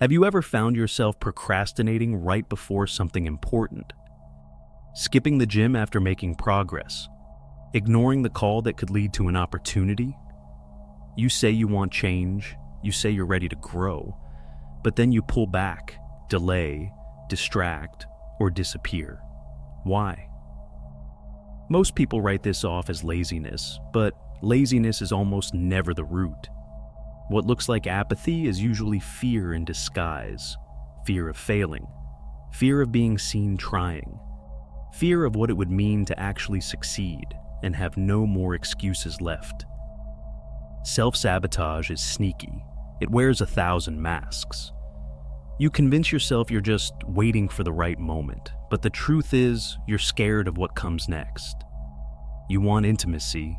Have you ever found yourself procrastinating right before something important? Skipping the gym after making progress? Ignoring the call that could lead to an opportunity? You say you want change, you say you're ready to grow, but then you pull back, delay, distract, or disappear. Why? Most people write this off as laziness, but laziness is almost never the root. What looks like apathy is usually fear in disguise. Fear of failing. Fear of being seen trying. Fear of what it would mean to actually succeed and have no more excuses left. Self-sabotage is sneaky. It wears 1,000 masks. You convince yourself you're just waiting for the right moment, but the truth is you're scared of what comes next. You want intimacy,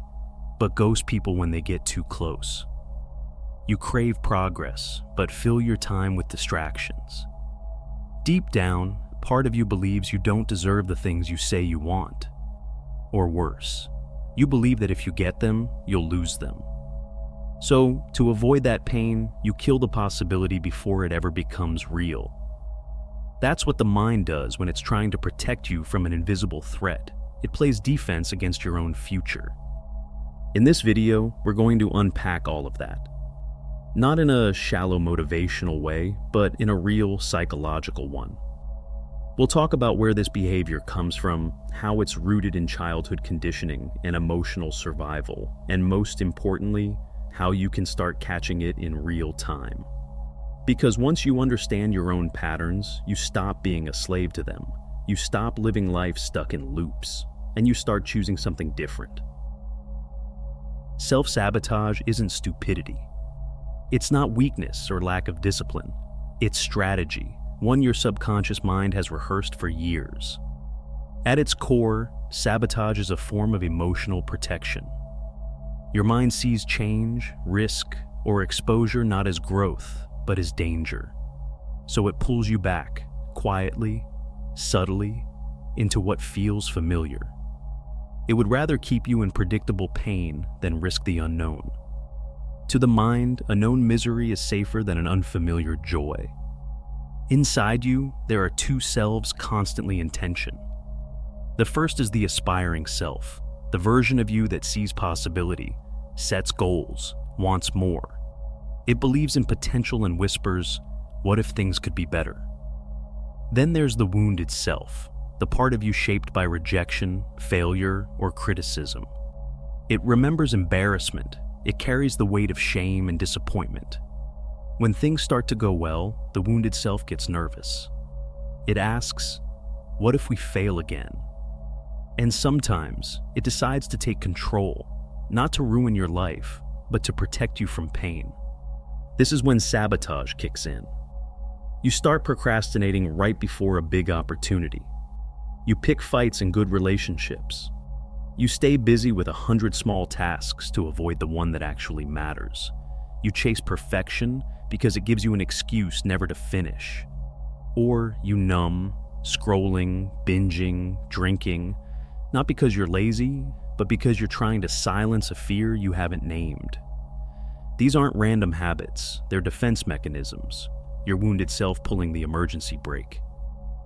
but ghost people when they get too close. You crave progress, but fill your time with distractions. Deep down, part of you believes you don't deserve the things you say you want. Or worse, you believe that if you get them, you'll lose them. So, to avoid that pain, you kill the possibility before it ever becomes real. That's what the mind does when it's trying to protect you from an invisible threat. It plays defense against your own future. In this video, we're going to unpack all of that. Not in a shallow motivational way, but in a real psychological one. We'll talk about where this behavior comes from, how it's rooted in childhood conditioning and emotional survival, and most importantly, how you can start catching it in real time. Because once you understand your own patterns, you stop being a slave to them. You stop living life stuck in loops, and you start choosing something different. Self-sabotage isn't stupidity. It's not weakness or lack of discipline. It's strategy, one your subconscious mind has rehearsed for years. At its core, sabotage is a form of emotional protection. Your mind sees change, risk, or exposure not as growth, but as danger. So it pulls you back, quietly, subtly, into what feels familiar. It would rather keep you in predictable pain than risk the unknown. To the mind, a known misery is safer than an unfamiliar joy. Inside you, there are two selves constantly in tension. The first is the aspiring self, the version of you that sees possibility, sets goals, wants more. It believes in potential and whispers, "What if things could be better?" Then there's the wounded self, the part of you shaped by rejection, failure, or criticism. It remembers embarrassment. It carries the weight of shame and disappointment. When things start to go well, the wounded self gets nervous. It asks, "What if we fail again?" And sometimes it decides to take control, not to ruin your life, but to protect you from pain. This is when sabotage kicks in. You start procrastinating right before a big opportunity. You pick fights in good relationships. You stay busy with 100 small tasks to avoid the one that actually matters. You chase perfection because it gives you an excuse never to finish. Or you numb, scrolling, binging, drinking, not because you're lazy, but because you're trying to silence a fear you haven't named. These aren't random habits, they're defense mechanisms, your wounded self pulling the emergency brake.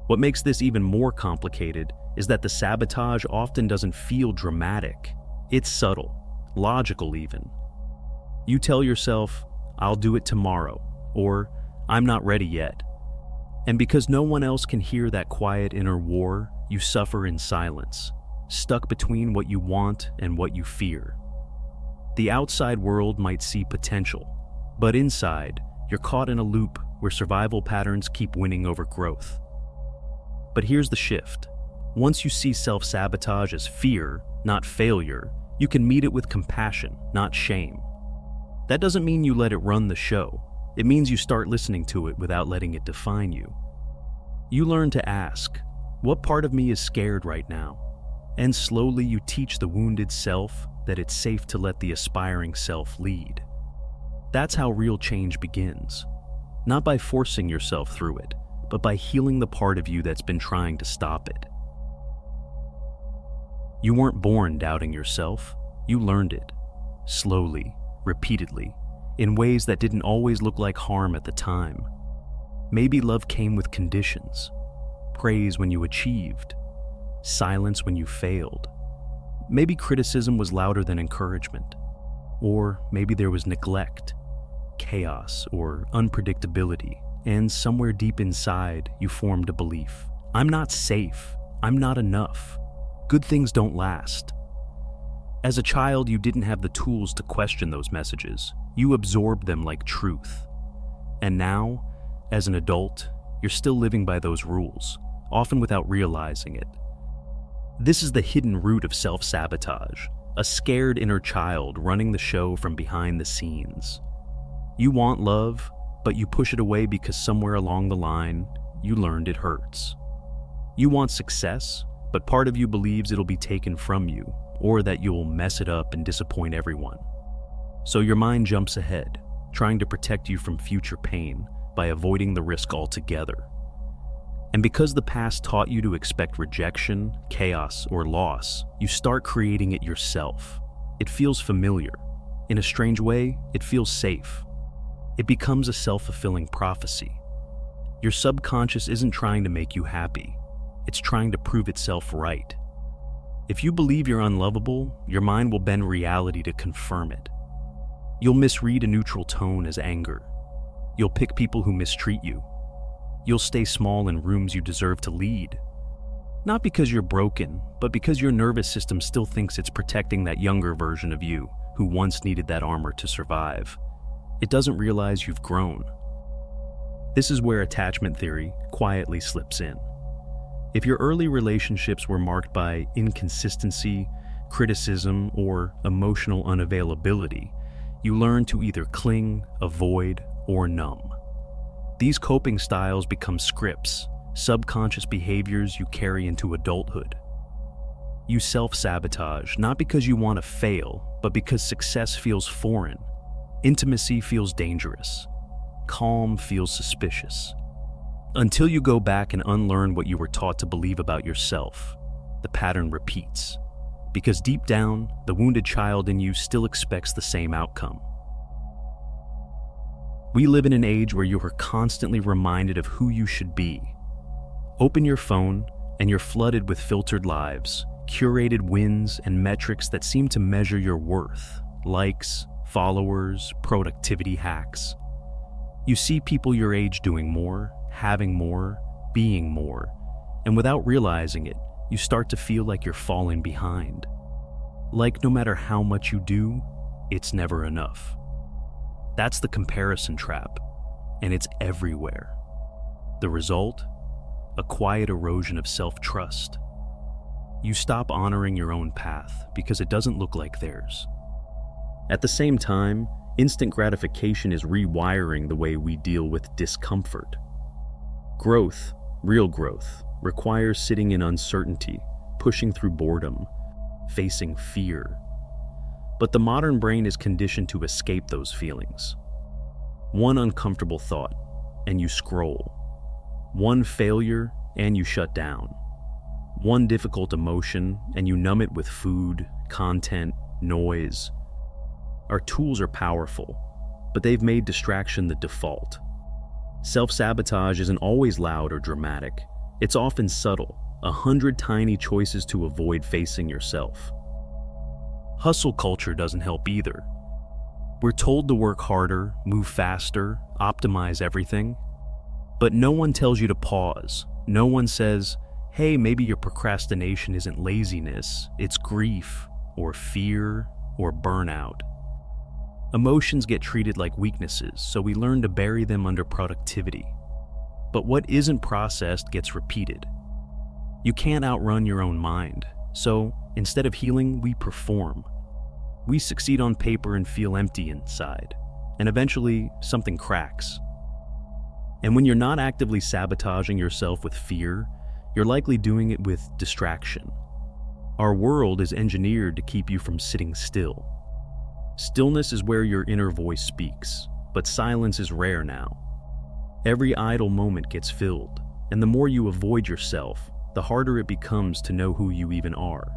What makes this even more complicated is that the sabotage often doesn't feel dramatic. It's subtle, logical even. You tell yourself, "I'll do it tomorrow," or "I'm not ready yet." And because no one else can hear that quiet inner war, you suffer in silence, stuck between what you want and what you fear. The outside world might see potential, but inside, you're caught in a loop where survival patterns keep winning over growth. But here's the shift. Once you see self-sabotage as fear, not failure, you can meet it with compassion, not shame. That doesn't mean you let it run the show. It means you start listening to it without letting it define you. You learn to ask, "What part of me is scared right now?" And slowly you teach the wounded self that it's safe to let the aspiring self lead. That's how real change begins. Not by forcing yourself through it, but by healing the part of you that's been trying to stop it. You weren't born doubting yourself. You learned it, slowly, repeatedly, in ways that didn't always look like harm at the time. Maybe love came with conditions. Praise when you achieved, silence when you failed. Maybe criticism was louder than encouragement. Or maybe there was neglect, chaos, or unpredictability, and somewhere deep inside you formed a belief. I'm not safe. I'm not enough. Good things don't last. As a child, you didn't have the tools to question those messages. You absorbed them like truth. And now, as an adult, you're still living by those rules, often without realizing it. This is the hidden root of self-sabotage, a scared inner child running the show from behind the scenes. You want love, but you push it away because somewhere along the line, you learned it hurts. You want success, but part of you believes it'll be taken from you, or that you'll mess it up and disappoint everyone. So your mind jumps ahead, trying to protect you from future pain by avoiding the risk altogether. And because the past taught you to expect rejection, chaos, or loss, you start creating it yourself. It feels familiar. In a strange way, it feels safe. It becomes a self-fulfilling prophecy. Your subconscious isn't trying to make you happy. It's trying to prove itself right. If you believe you're unlovable, your mind will bend reality to confirm it. You'll misread a neutral tone as anger. You'll pick people who mistreat you. You'll stay small in rooms you deserve to lead. Not because you're broken, but because your nervous system still thinks it's protecting that younger version of you who once needed that armor to survive. It doesn't realize you've grown. This is where attachment theory quietly slips in. If your early relationships were marked by inconsistency, criticism, or emotional unavailability, you learn to either cling, avoid, or numb. These coping styles become scripts, subconscious behaviors you carry into adulthood. You self-sabotage not because you want to fail, but because success feels foreign, intimacy feels dangerous, calm feels suspicious. Until you go back and unlearn what you were taught to believe about yourself, the pattern repeats. Because deep down, the wounded child in you still expects the same outcome. We live in an age where you are constantly reminded of who you should be. Open your phone, and you're flooded with filtered lives, curated wins, and metrics that seem to measure your worth: likes, followers, productivity hacks. You see people your age doing more, having more, being more, and without realizing it, you start to feel like you're falling behind. Like no matter how much you do, it's never enough. That's the comparison trap, and it's everywhere. The result? A quiet erosion of self-trust. You stop honoring your own path because it doesn't look like theirs. At the same time, instant gratification is rewiring the way we deal with discomfort. Growth, real growth, requires sitting in uncertainty, pushing through boredom, facing fear. But the modern brain is conditioned to escape those feelings. One uncomfortable thought, and you scroll. One failure, and you shut down. One difficult emotion, and you numb it with food, content, noise. Our tools are powerful, but they've made distraction the default. Self-sabotage isn't always loud or dramatic. It's often subtle, 100 tiny choices to avoid facing yourself. Hustle culture doesn't help either. We're told to work harder, move faster, optimize everything. But no one tells you to pause. No one says, hey, maybe your procrastination isn't laziness, it's grief, or fear, or burnout. Emotions get treated like weaknesses, so we learn to bury them under productivity. But what isn't processed gets repeated. You can't outrun your own mind, so instead of healing, we perform. We succeed on paper and feel empty inside, and eventually something cracks. And when you're not actively sabotaging yourself with fear, you're likely doing it with distraction. Our world is engineered to keep you from sitting still. Stillness is where your inner voice speaks, but silence is rare now. Every idle moment gets filled, and the more you avoid yourself, the harder it becomes to know who you even are.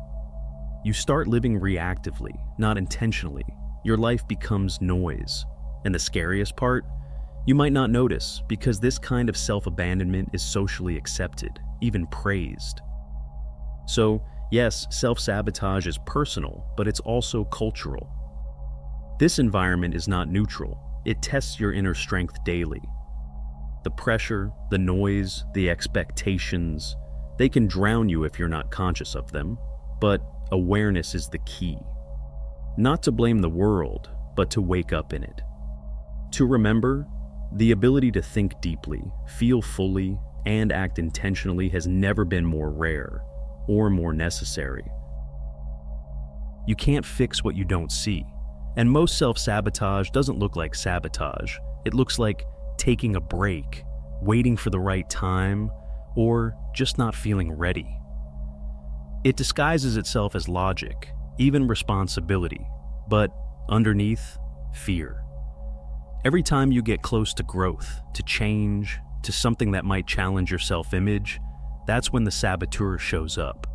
You start living reactively, not intentionally. Your life becomes noise. And the scariest part? You might not notice because this kind of self-abandonment is socially accepted, even praised. So, yes, self-sabotage is personal, but it's also cultural. This environment is not neutral. It tests your inner strength daily. The pressure, the noise, the expectations, they can drown you if you're not conscious of them, but awareness is the key. Not to blame the world, but to wake up in it. To remember, the ability to think deeply, feel fully, and act intentionally has never been more rare or more necessary. You can't fix what you don't see, and most self-sabotage doesn't look like sabotage. It looks like taking a break, waiting for the right time, or just not feeling ready. It disguises itself as logic, even responsibility, but underneath, fear. Every time you get close to growth, to change, to something that might challenge your self-image, that's when the saboteur shows up.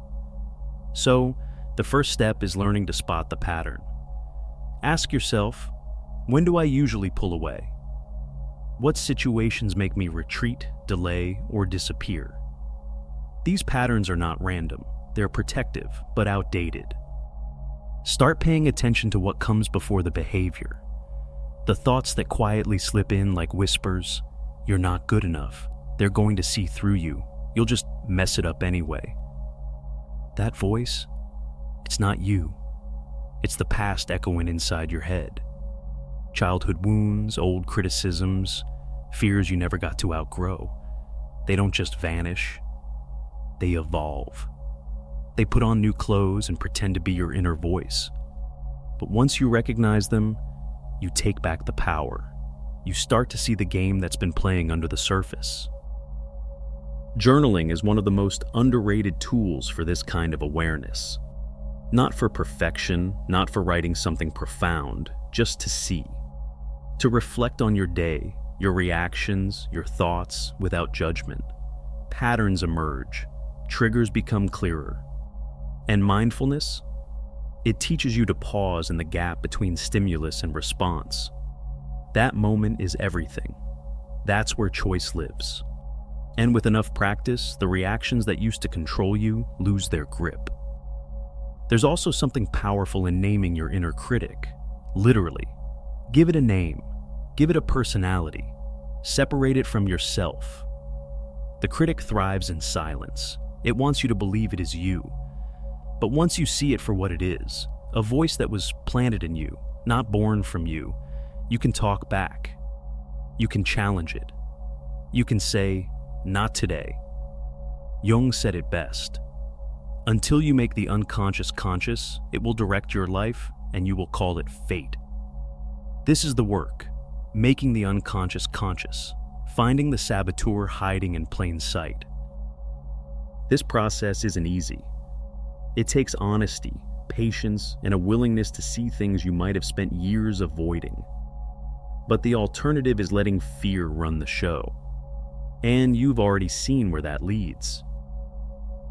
So, the first step is learning to spot the pattern. Ask yourself, when do I usually pull away? What situations make me retreat, delay, or disappear? These patterns are not random. They're protective, but outdated. Start paying attention to what comes before the behavior. The thoughts that quietly slip in like whispers, "You're not good enough. They're going to see through you. You'll just mess it up anyway." That voice, it's not you. It's the past echoing inside your head. Childhood wounds, old criticisms, fears you never got to outgrow. They don't just vanish, they evolve. They put on new clothes and pretend to be your inner voice. But once you recognize them, you take back the power. You start to see the game that's been playing under the surface. Journaling is one of the most underrated tools for this kind of awareness. Not for perfection, not for writing something profound, just to see. To reflect on your day, your reactions, your thoughts, without judgment. Patterns emerge, triggers become clearer. And mindfulness? It teaches you to pause in the gap between stimulus and response. That moment is everything. That's where choice lives. And with enough practice, the reactions that used to control you lose their grip. There's also something powerful in naming your inner critic. Literally. Give it a name. Give it a personality. Separate it from yourself. The critic thrives in silence. It wants you to believe it is you. But once you see it for what it is, a voice that was planted in you, not born from you, you can talk back. You can challenge it. You can say, "Not today." Jung said it best. Until you make the unconscious conscious, it will direct your life and you will call it fate. This is the work, making the unconscious conscious, finding the saboteur hiding in plain sight. This process isn't easy. It takes honesty, patience, and a willingness to see things you might have spent years avoiding. But the alternative is letting fear run the show. And you've already seen where that leads.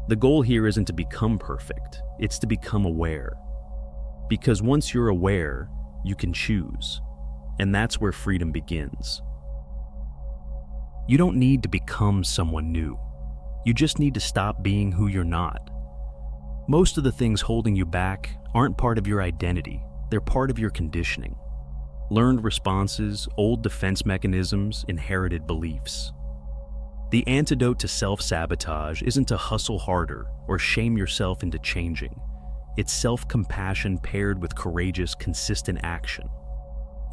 The goal here isn't to become perfect, it's to become aware. Because once you're aware, you can choose. And that's where freedom begins. You don't need to become someone new. You just need to stop being who you're not. Most of the things holding you back aren't part of your identity, they're part of your conditioning. Learned responses, old defense mechanisms, inherited beliefs. The antidote to self-sabotage isn't to hustle harder or shame yourself into changing. It's self-compassion paired with courageous, consistent action.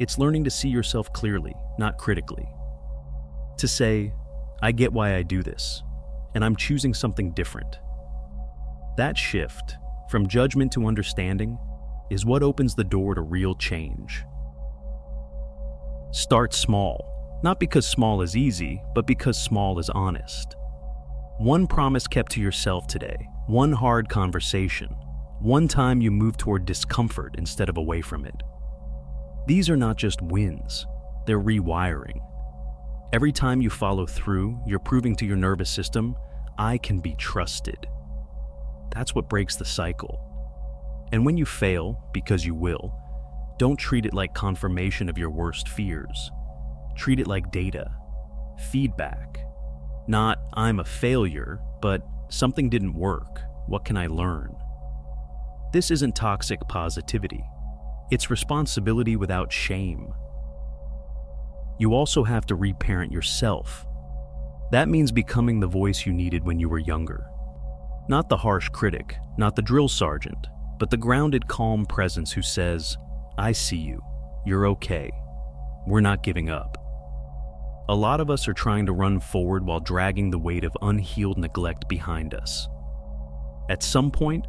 It's learning to see yourself clearly, not critically. To say, "I get why I do this, and I'm choosing something different." That shift, from judgment to understanding, is what opens the door to real change. Start small, not because small is easy, but because small is honest. One promise kept to yourself today, one hard conversation, one time you move toward discomfort instead of away from it. These are not just wins, they're rewiring. Every time you follow through, you're proving to your nervous system, "I can be trusted." That's what breaks the cycle. And when you fail, because you will, don't treat it like confirmation of your worst fears. Treat it like data, feedback. Not, I'm a failure, but something didn't work. What can I learn? This isn't toxic positivity. It's responsibility without shame. You also have to reparent yourself. That means becoming the voice you needed when you were younger. Not the harsh critic, not the drill sergeant, but the grounded, calm presence who says, I see you. You're okay. We're not giving up. A lot of us are trying to run forward while dragging the weight of unhealed neglect behind us. At some point,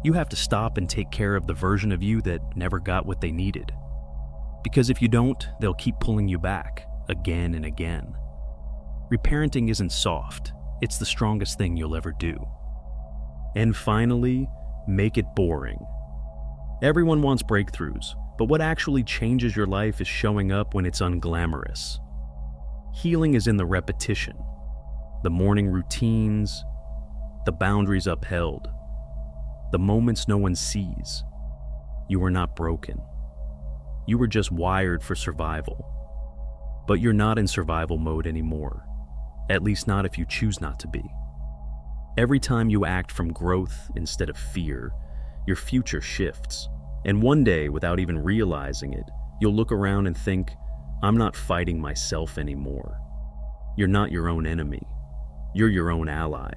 you have to stop and take care of the version of you that never got what they needed. Because if you don't, they'll keep pulling you back, again and again. Reparenting isn't soft. It's the strongest thing you'll ever do. And finally, make it boring. Everyone wants breakthroughs, but what actually changes your life is showing up when it's unglamorous. Healing is in the repetition, the morning routines, the boundaries upheld, the moments no one sees. You were not broken. You were just wired for survival. But you're not in survival mode anymore, at least not if you choose not to be. Every time you act from growth instead of fear, your future shifts. And one day, without even realizing it, you'll look around and think, I'm not fighting myself anymore. You're not your own enemy. You're your own ally.